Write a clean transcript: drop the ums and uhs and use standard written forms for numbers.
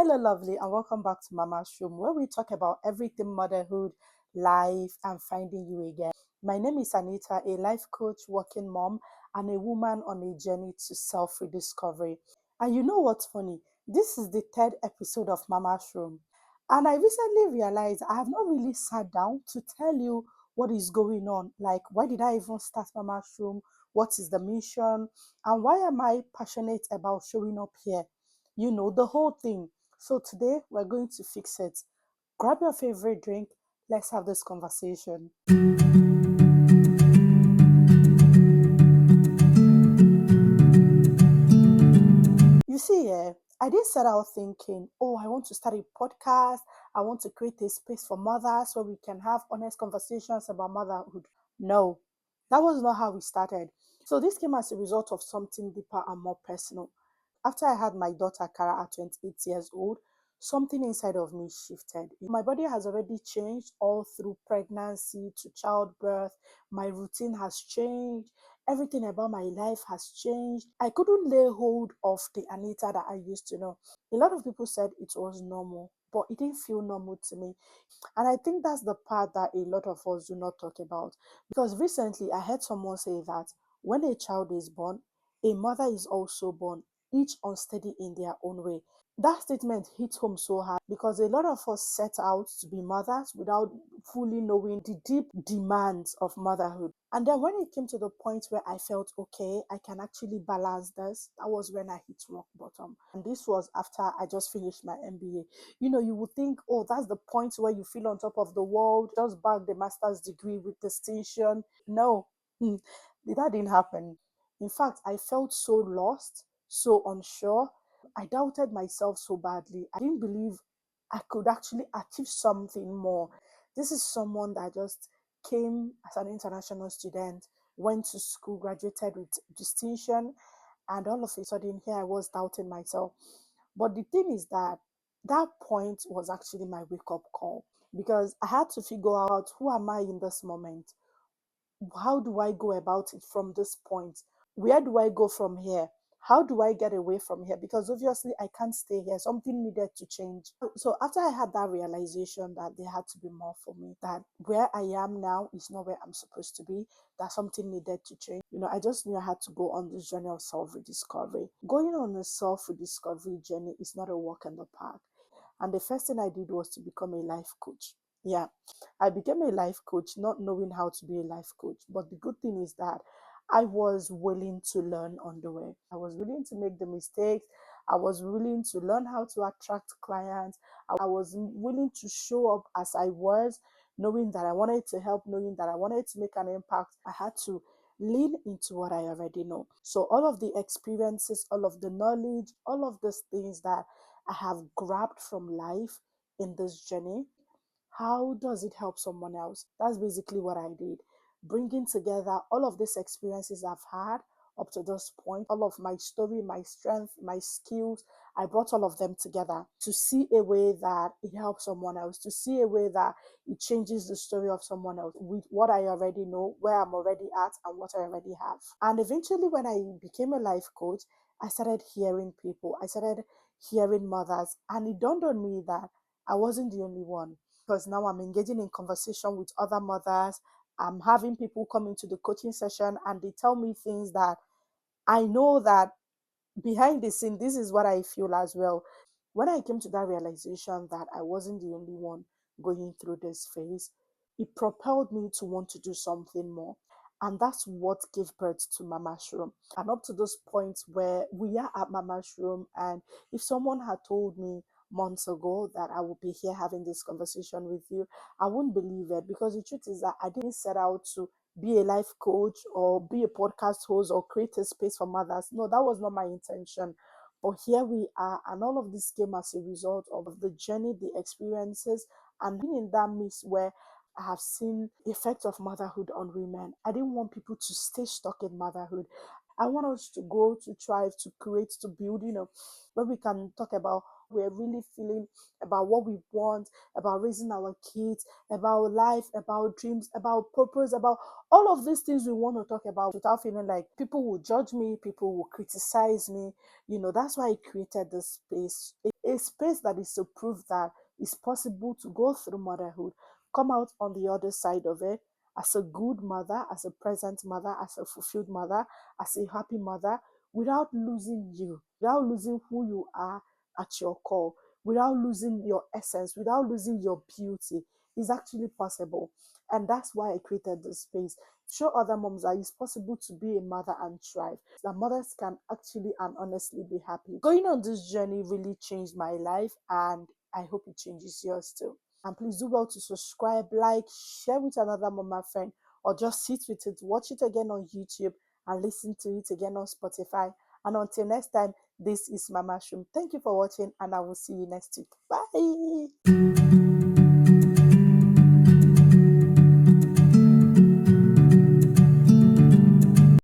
Hello, lovely, and welcome back to Mama's Room, where we talk about everything motherhood, life, and finding you again. My name is Anita, a life coach, working mom, and a woman on a journey to self rediscovery. And you know what's funny? This is the third episode of Mama's Room. And I recently realized I have not really sat down to tell you what is going on. Like, why did I even start Mama's Room? What is the mission? And why am I passionate about showing up here? The whole thing. So today we're going to fix it. Grab your favorite drink. Let's have this conversation. You see, I didn't set out thinking, oh, I want to start a podcast. I want to create a space for mothers where we can have honest conversations about motherhood. No, that was not how we started. So this came as a result of something deeper and more personal. After I had my daughter Kara at 28 years old, something inside of me shifted. My body has already changed all through pregnancy to childbirth. My routine has changed. Everything about my life has changed. I couldn't lay hold of the Anita that I used to know. A lot of people said it was normal, but it didn't feel normal to me. And I think that's the part that a lot of us do not talk about. Because recently I heard someone say that when a child is born, a mother is also born, each unsteady in their own way. That statement hit home so hard because a lot of us set out to be mothers without fully knowing the deep demands of motherhood. And then when it came to the point where I felt okay, I can actually balance this, that was when I hit rock bottom. And this was after I just finished my MBA. You would think, oh, that's the point where you feel on top of the world, just bag the master's degree with distinction. No, that didn't happen. In fact, I felt so lost, so unsure. I doubted myself so badly. I didn't believe I could actually achieve something more. This is someone that just came as an international student, went to school, graduated with distinction, and all of a sudden here I was doubting myself. But the thing is that that point was actually my wake up call because I had to figure out who am I in this moment? How do I go about it from this point? Where do I go from here? How do I get away from here? Because obviously I can't stay here. Something needed to change. So after I had that realization that there had to be more for me, that where I am now is not where I'm supposed to be, that something needed to change. I just knew I had to go on this journey of self-rediscovery. Going on a self-rediscovery journey is not a walk in the park. And the first thing I did was to become a life coach. Yeah, I became a life coach not knowing how to be a life coach. But the good thing is that I was willing to learn on the way. I was willing to make the mistakes. I was willing to learn how to attract clients. I was willing to show up as I was, knowing that I wanted to help, knowing that I wanted to make an impact. I had to lean into what I already know. So, all of the experiences, all of the knowledge, all of these things that I have grabbed from life in this journey, how does it help someone else? That's basically what I did. Bringing together all of these experiences I've had up to this point, all of my story, my strength, my skills, I brought all of them together to see a way that it helps someone else, to see a way that it changes the story of someone else with what I already know, where I'm already at, and what I already have. And eventually, when I became a life coach, I started hearing people, I started hearing mothers, and it dawned on me that I wasn't the only one because now I'm engaging in conversation with other mothers. I'm having people come into the coaching session and they tell me things that I know that behind the scene, this is what I feel as well. When I came to that realization that I wasn't the only one going through this phase, it propelled me to want to do something more. And that's what gave birth to Mama's Room. And up to this point where we are at Mama's Room, and if someone had told me months ago that I would be here having this conversation with you, I wouldn't believe it because the truth is that I didn't set out to be a life coach or be a podcast host or create a space for mothers. No, that was not my intention. But here we are, and all of this came as a result of the journey, the experiences, and being in that midst where I have seen the effect of motherhood on women. I didn't want people to stay stuck in motherhood. I want us to grow, to thrive, to create, to build, where we can talk about we're really feeling about what we want, about raising our kids, about life, about dreams, about purpose, about all of these things we want to talk about without feeling like people will judge me, people will criticize me. That's why I created this space, a space that is to prove that it's possible to go through motherhood, come out on the other side of it as a good mother, as a present mother, as a fulfilled mother, as a happy mother, without losing you, without losing who you are at your core, without losing your essence, without losing your beauty. Is actually possible. And that's why I created this space. Show other moms that it's possible to be a mother and thrive. That mothers can actually and honestly be happy. Going on this journey really changed my life, and I hope it changes yours too. And please do well to subscribe, like, share with another mama friend, or just sit with it, watch it again on YouTube, and listen to it again on Spotify. And until next time, this is Mama Shroom. Thank you for watching, and I will see you next week. Bye.